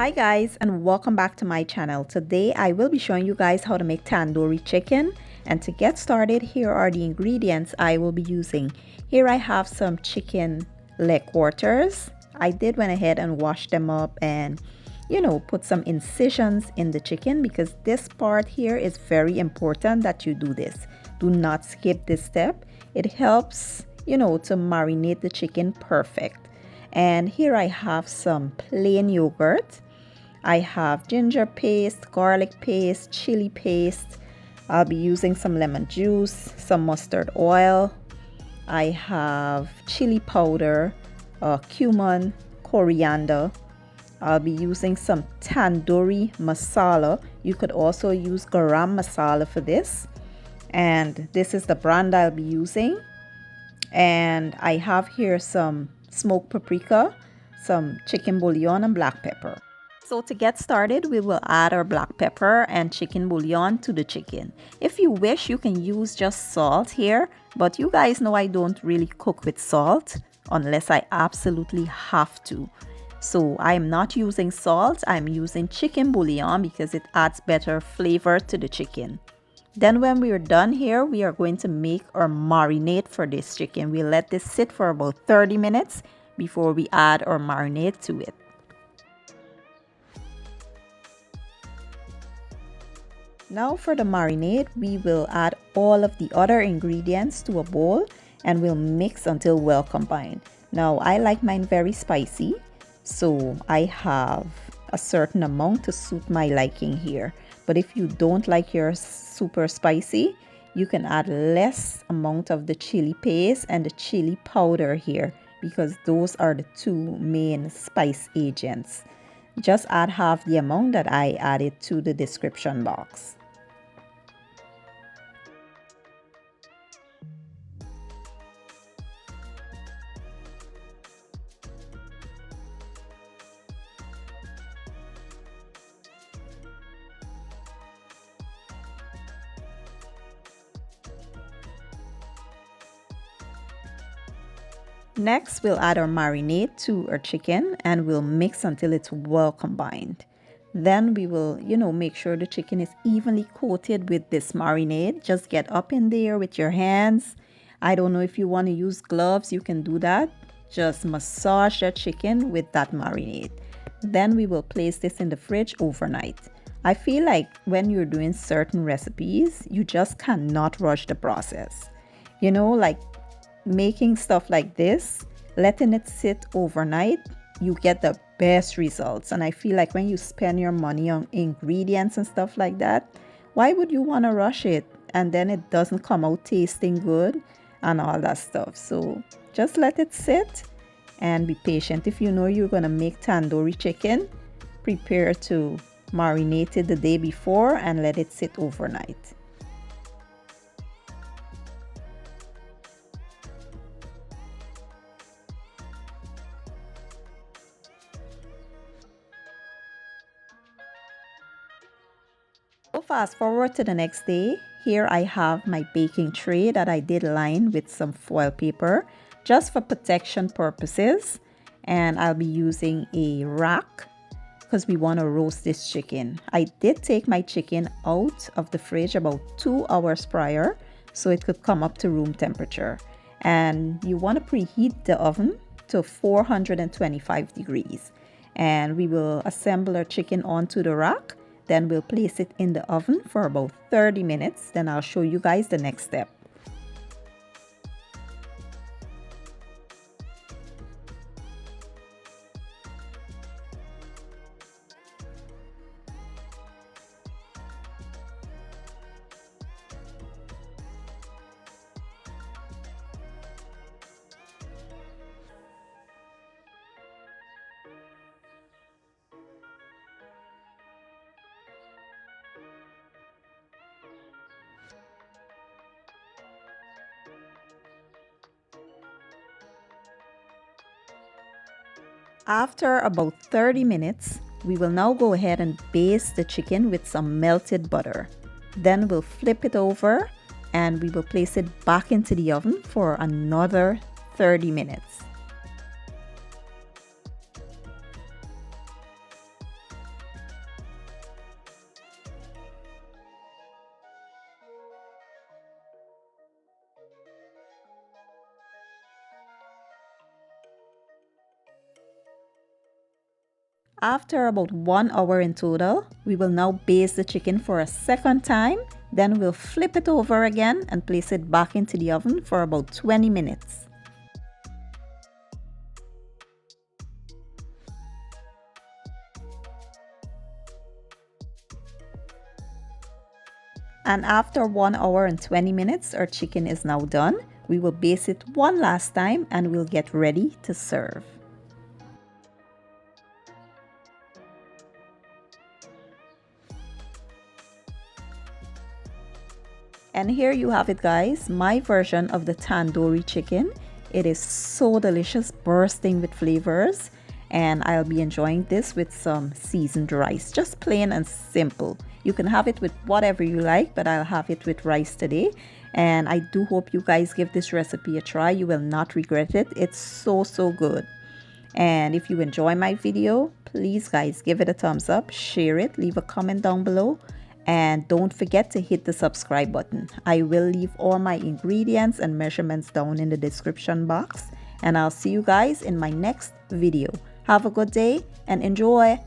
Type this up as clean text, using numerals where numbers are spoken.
Hi guys, and welcome back to my channel. Today I will be showing you guys how to make tandoori chicken, and to get started, here are the ingredients I will be using. Here I have some chicken leg quarters. I did went ahead and washed them up and put some incisions in the chicken, because this part here is very important that you do this. Do not skip this step. It helps to marinate the chicken perfect. And here I have some plain yogurt. I have ginger paste, garlic paste, chili paste. I'll be using some lemon juice, some mustard oil. I have chili powder, cumin, coriander. I'll be using some tandoori masala. You could also use garam masala for this. And this is the brand I'll be using. And I have here some smoked paprika, some chicken bouillon, and black pepper. So to get started, we will add our black pepper and chicken bouillon to the chicken. If you wish, you can use just salt here, but you guys know I don't really cook with salt unless I absolutely have to. So I'm not using salt, I'm using chicken bouillon because it adds better flavor to the chicken. Then when we are done here, we are going to make our marinade for this chicken. We'll let this sit for about 30 minutes before we add our marinade to it. Now for the marinade, we will add all of the other ingredients to a bowl and we'll mix until well combined. Now I like mine very spicy, so I have a certain amount to suit my liking here. But if you don't like yours super spicy, you can add less amount of the chili paste and the chili powder here, because those are the two main spice agents. Just add half the amount that I added to the description box. Next, we'll add our marinade to our chicken and we'll mix until it's well combined. Then we will, make sure the chicken is evenly coated with this marinade. Just get up in there with your hands. I don't know if you want to use gloves, you can do that. Just massage the chicken with that marinade. Then we will place this in the fridge overnight. I feel like when you're doing certain recipes, you just cannot rush the process. Like making stuff like this, letting it sit overnight, you get the best results. And I feel like when you spend your money on ingredients and stuff like that, why would you want to rush it and then it doesn't come out tasting good and all that stuff? So just let it sit and be patient. If you know you're going to make tandoori chicken, prepare to marinate it the day before and let it sit overnight. So fast forward to the next day. Here I have my baking tray that I did line with some foil paper just for protection purposes, and I'll be using a rack because we want to roast this chicken. I did take my chicken out of the fridge about 2 hours prior so it could come up to room temperature, and you want to preheat the oven to 425 degrees, and we will assemble our chicken onto the rack. Then we'll place it in the oven for about 30 minutes. Then I'll show you guys the next step. After about 30 minutes, we will now go ahead and baste the chicken with some melted butter. Then we'll flip it over and we will place it back into the oven for another 30 minutes. After about 1 hour in total, we will now baste the chicken for a second time. Then we'll flip it over again and place it back into the oven for about 20 minutes. And after 1 hour and 20 minutes, our chicken is now done. We will baste it one last time and we'll get ready to serve. And here you have it, guys, my version of the tandoori chicken. It is so delicious, bursting with flavors, and I'll be enjoying this with some seasoned rice, just plain and simple. You can have it with whatever you like, but I'll have it with rice today. And I do hope you guys give this recipe a try. You will not regret it. It's so good. And if you enjoy my video, please guys, give it a thumbs up, share it, leave a comment down below, and don't forget to hit the subscribe button. I will leave all my ingredients and measurements down in the description box, and I'll see you guys in my next video. Have a good day and enjoy.